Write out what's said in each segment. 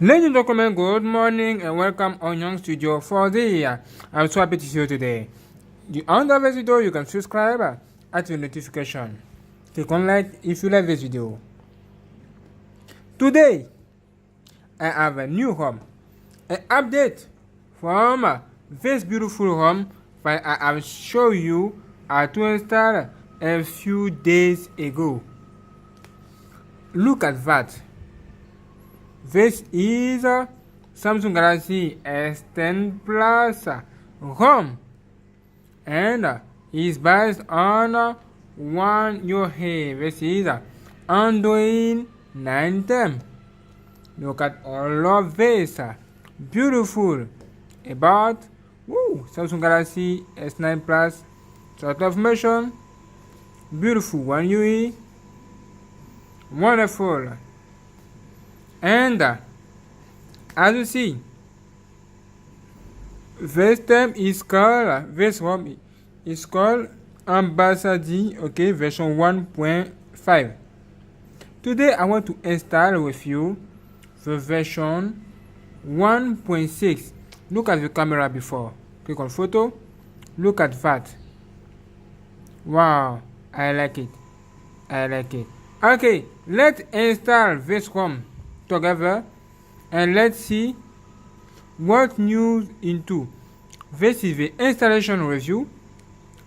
Ladies and gentlemen, good morning and welcome on GNANGSTUDIO for the year. I'm so happy to see you today. Under this video, you can subscribe, activate notification. Click on like if you like this video. Today, I have a new home, an update from this beautiful home that I have shown you how to install a few days ago. Look at that. This is Samsung Galaxy S10 Plus home and is based on One UI. This is Android 9. Look at all of this. Beautiful. About Samsung Galaxy S9 Plus. Sort of information. Beautiful One UI. Wonderful. And as you see, this home is called Ambasadii, okay, version 1.5. Today I want to install with you the version 1.6. Look at the camera before. Click on photo. Look at that. Wow, I like it. Okay, let's install this home together and let's see what news into. This is the installation review.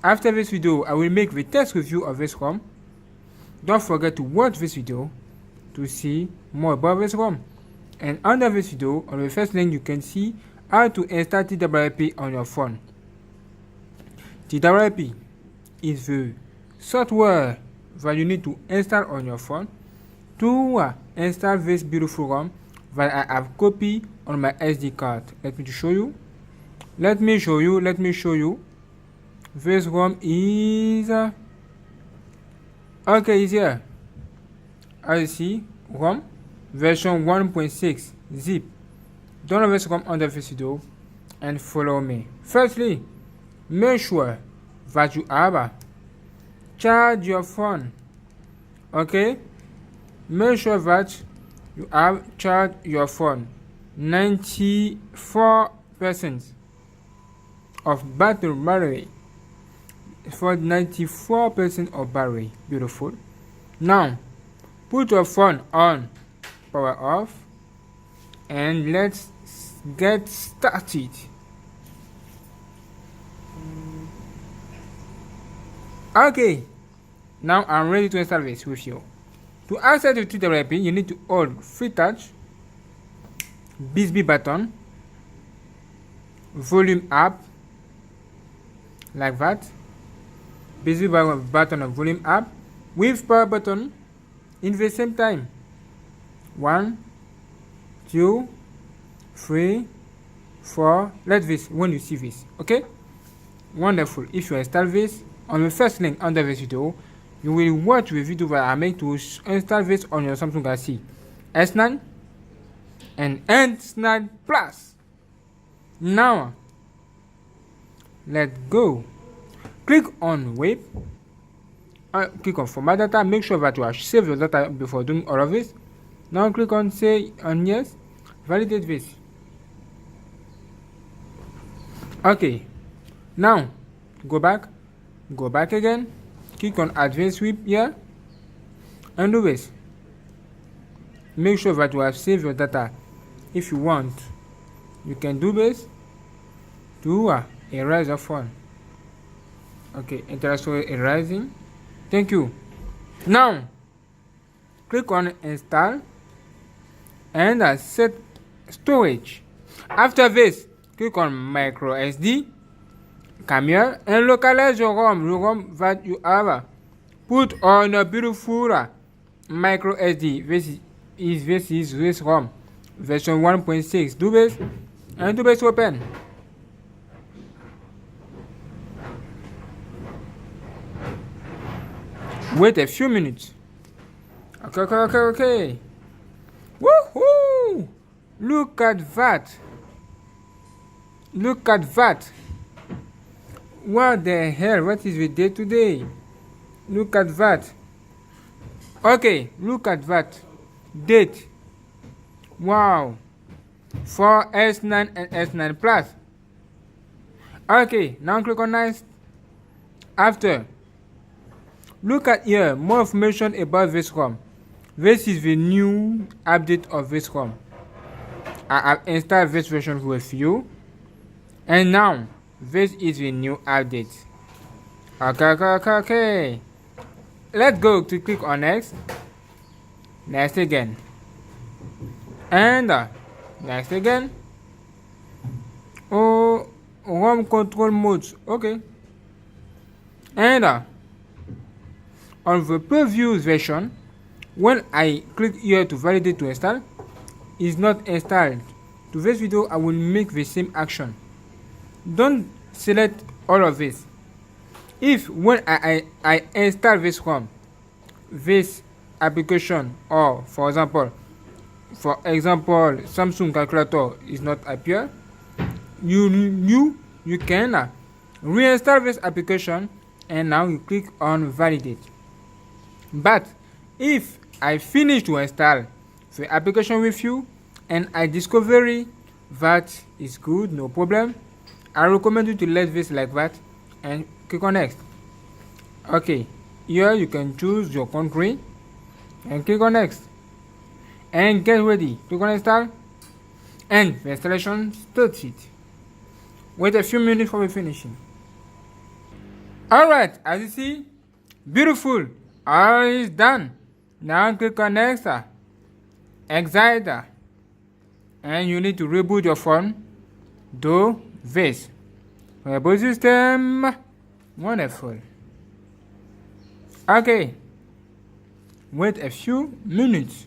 After this video, I will make the test review of this ROM. Don't forget to watch this video to see more about this ROM. And under this video, on the first link, you can see how to install TWRP on your phone. TWRP is the software that you need to install on your phone to install this beautiful ROM that I have copied on my SD card. Let me show you. This ROM is okay, it's here. As you see, ROM version 1.6 zip. Download this ROM under this video and follow me. Firstly, make sure that you have charge your phone. Okay, make sure that you have charged your phone. 94% of battery. For 94% of battery. Beautiful. Now put your phone on power off and let's get started. Okay, now I'm ready to install this with you. To access the TWRP, you need to hold free touch, BSB button, volume up, like that, BSB button and volume up, with power button in the same time. 1, 2, 3, 4. Like this when you see this. Okay, wonderful. If you install this on the first link under this video, you will watch the video that I make to install this on your Samsung Galaxy S9 and S9 Plus. Now, let's go. Click on Web. Click on Format Data. Make sure that you have saved your data before doing all of this. Now click on Say on Yes. Validate this. Okay. Now, go back again. Click on Advanced Sweep here and do this. Make sure that you have saved your data. If you want, you can do this to erase your phone. Okay, international erasing. Thank you. Now, click on Install and set storage. After this, click on Micro SD. Come here and localize your ROM that you have put on a beautiful micro SD. This is this ROM version 1.6. Do this and do this open. Wait a few minutes. Okay. Woohoo! Look at that. What the hell? What is the day today? Look at that. Okay, look at that. Date. Wow. for S9 and S9 Plus. Okay, now click on next. After, look at here, more information about this ROM. This is the new update of this ROM. I have installed this version with you, and now this is the new update. Okay. Let's go to click on next. Next again. And next again. Oh, ROM control modes. Okay. And on the previous version, when I click here to validate to install, is not installed. To this video, I will make the same action. Don't select all of this. If when I install this ROM, this application, or for example Samsung calculator is not appear, you can reinstall this application, and now you click on validate. But if I finish to install the application with you and I discover that is good, no problem, I recommend you to let this like that and click on next. Okay, here you can choose your country and click on next and get ready. Click on install and the installation starts it. Wait a few minutes for the finishing. Alright, as you see, beautiful, all is done. Now click on next, exit, and you need to reboot your phone. Do this. Reboot system. Wonderful. Okay. Wait a few minutes.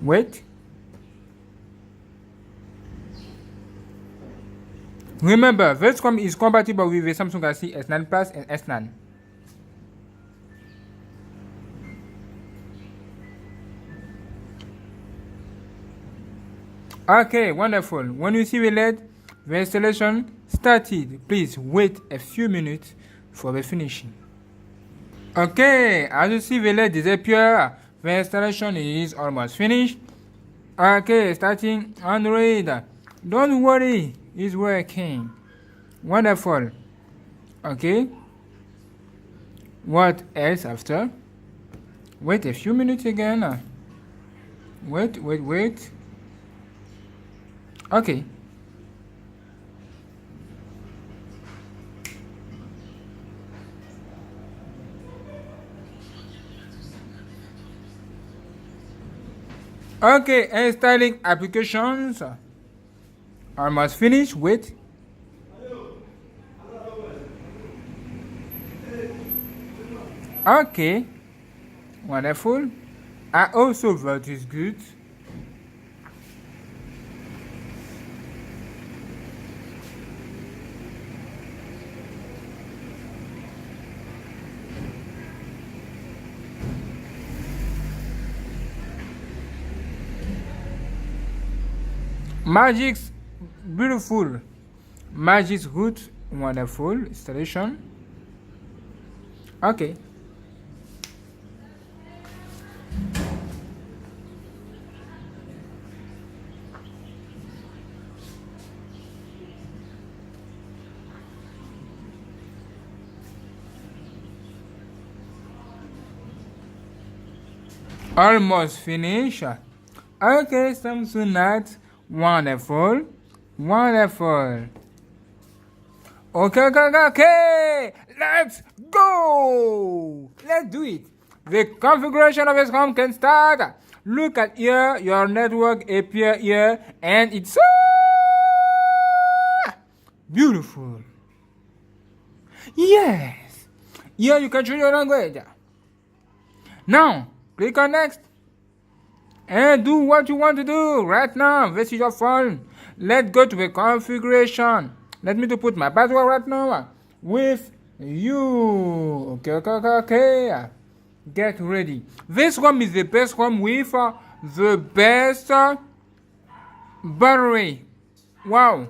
Wait. Remember, this ROM is compatible with the Samsung Galaxy S9 Plus and S9. Okay, wonderful. When you see the LED, the installation started. Please wait a few minutes for the finishing. Okay, as you see the LED disappear, the installation is almost finished. Okay, starting Android. Don't worry, it's working. Wonderful. Okay. What else after? Wait a few minutes again. Wait. Okay. Okay, installing applications. Almost finished. Wait. Okay. Wonderful. I also that is good. Magic's beautiful. Magic's good. Wonderful installation. Okay. Almost finished. Okay, Samsung Night. Wonderful. Okay. Let's go. Let's do it. The configuration of this home can start. Look at here. Your network appear here, and it's so beautiful. Yes. Here you can choose your language. Now click on next. And do what you want to do right now. This is your phone. Let's go to the configuration. Let me to put my password right now with you. Okay. Get ready. This one is the best one with the best battery. Wow.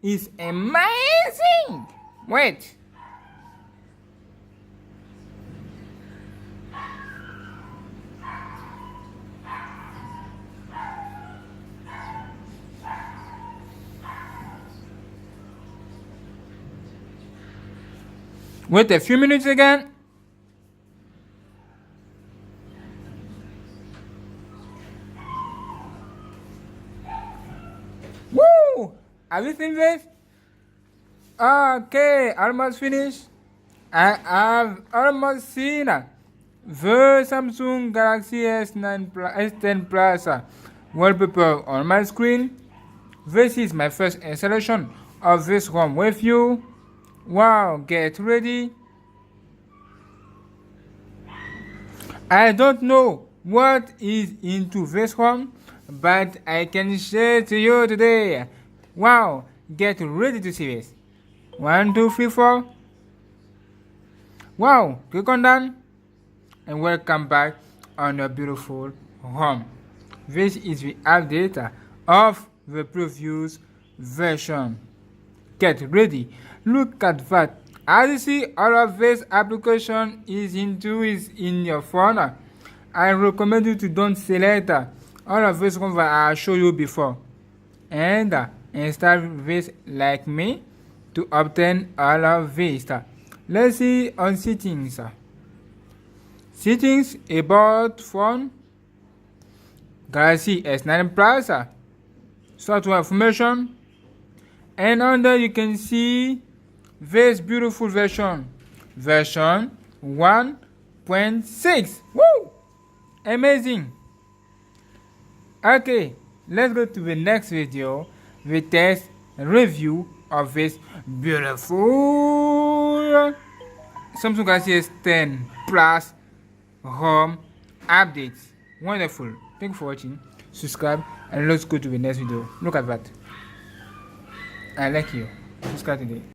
It's amazing. Wait. Wait a few minutes again. Woo! Have you seen this? Okay, almost finished. I have almost seen the Samsung Galaxy S10 Plus wallpaper on my screen. This is my first installation of this ROM with you. Wow, get ready. I don't know what is into this ROM, but I can share to you today. Wow, get ready to see this. 1, 2, 3, 4. Wow, click on done and welcome back on a beautiful home. This is the update of the previous version. Get ready. Look at that. As you see, all of this application is in your phone. I recommend you to don't select all of this one that I showed you before and install this like me to obtain all of this. Let's see on settings. Settings about phone, Galaxy S9 Plus, software information, and under you can see this beautiful version 1.6. Woo! Amazing. Okay, let's go to the next video, the test review of this beautiful Samsung Galaxy S10 Plus home updates. Wonderful. Thank you for watching. Subscribe and let's go to the next video. Look at that. I like you. Subscribe today.